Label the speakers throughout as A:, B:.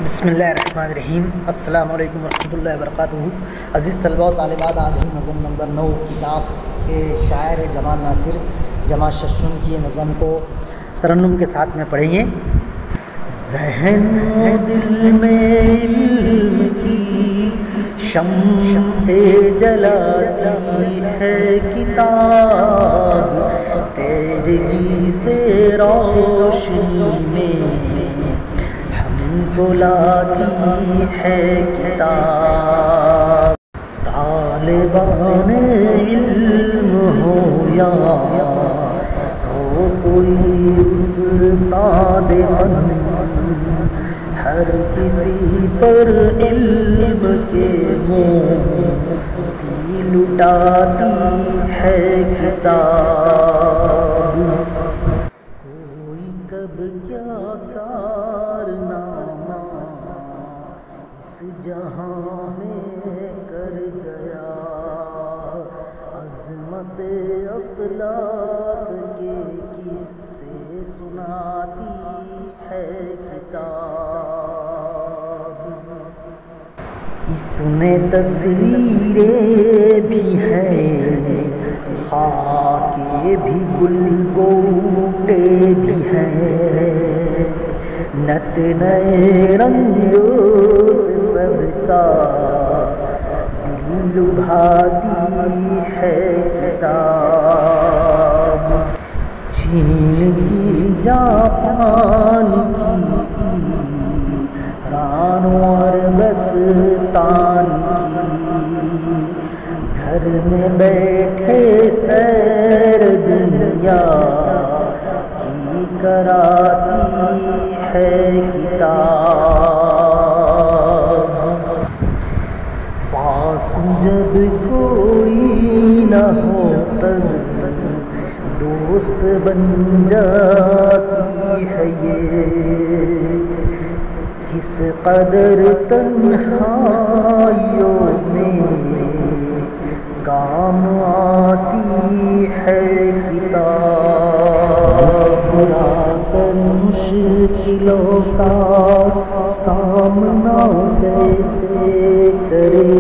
A: بسم اللہ الرحمن الرحیم۔ السلام علیکم ورحمۃ اللہ وبرکاتہ۔ عزیز طلباء و طالبات، آج ہم نظم نمبر 9 کتاب جس کے شاعر جمال ناصر جمال ششم کی نظم کو ترنم کے ساتھ میں پڑھیں گے۔ ذہن و دل میں علم کی شمع جلاتی ہے کتاب، تیرگی سے روشنی میں کو لاتی ہے کتاب۔ طالبان علم ہو یا ہو کوئی استاد فن، ہر کسی پر علم کے موتی لٹاتی ہے کتاب۔ کوئی کب کیا کارنامہ اس جہاں میں کر گیا، عظمت اسلاف کے قصے سناتی ہے کتاب۔ اس میں تصویریں بھی ہیں، خاکے بھی گل بوٹے بھی ہیں، نت نئے رنگوں سے سب کا دل لبھاتی ہے کتاب۔ چین کی جاپان کی ایران اور عربستان کی، گھر میں بیٹھے سیر دنیا کی کراتی ہے کتاب۔ پاس جب کوئی نہ ہو تب دوست بن جاتی ہے یہ، کس قدر تنہائیوں میں کام آتی ہے کتاب۔ مسکرا کر مشکلوں کا سامنا کیسے کرے،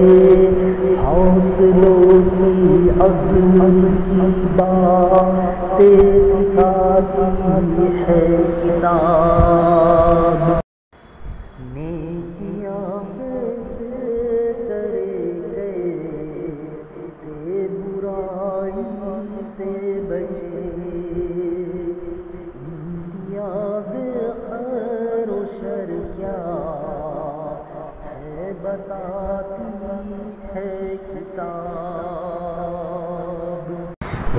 A: حوصلوں کی عزم کی باتیں سکھاتی ہے کتاب۔ نیکیاں کیسے کرے کیسے برائی سے بچے، امتیاز خیر و شر کیا ہے بتاتی ہے کتاب۔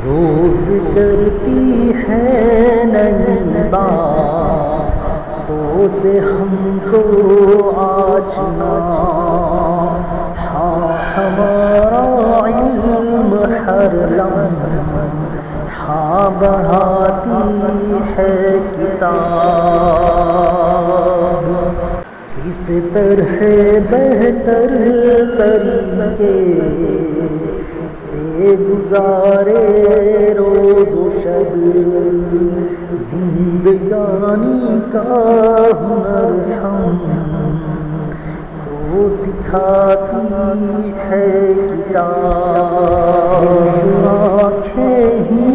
A: روز کرتی ہے نئی باتوں سے ہم کو آشنا، ہاں ہمارا علم ہر لمحہ بڑھاتی ہے کتاب۔ کس طرح بہتر طریقے سے گزارے روز و شب، زندگانی کا ہنر ہم کو سکھاتی ہے کتاب۔ صرف آنکھیں ہی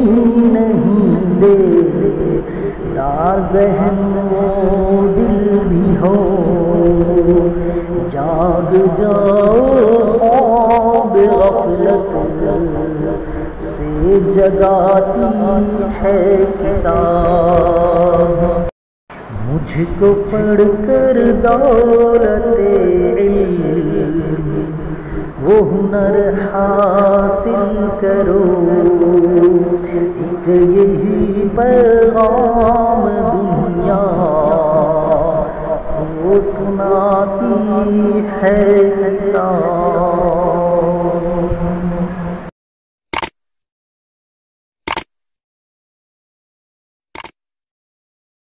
A: نہیں بیدار ذہن و دل بھی ہو، جاگ جاؤ خواب غفلت سے جگاتی ہے کتاب۔ مجھ کو پڑھ کر دولت علم وہ ہنر حاصل کرو، ایک یہی پیغام دنیا کو سناتی ہے کتاب۔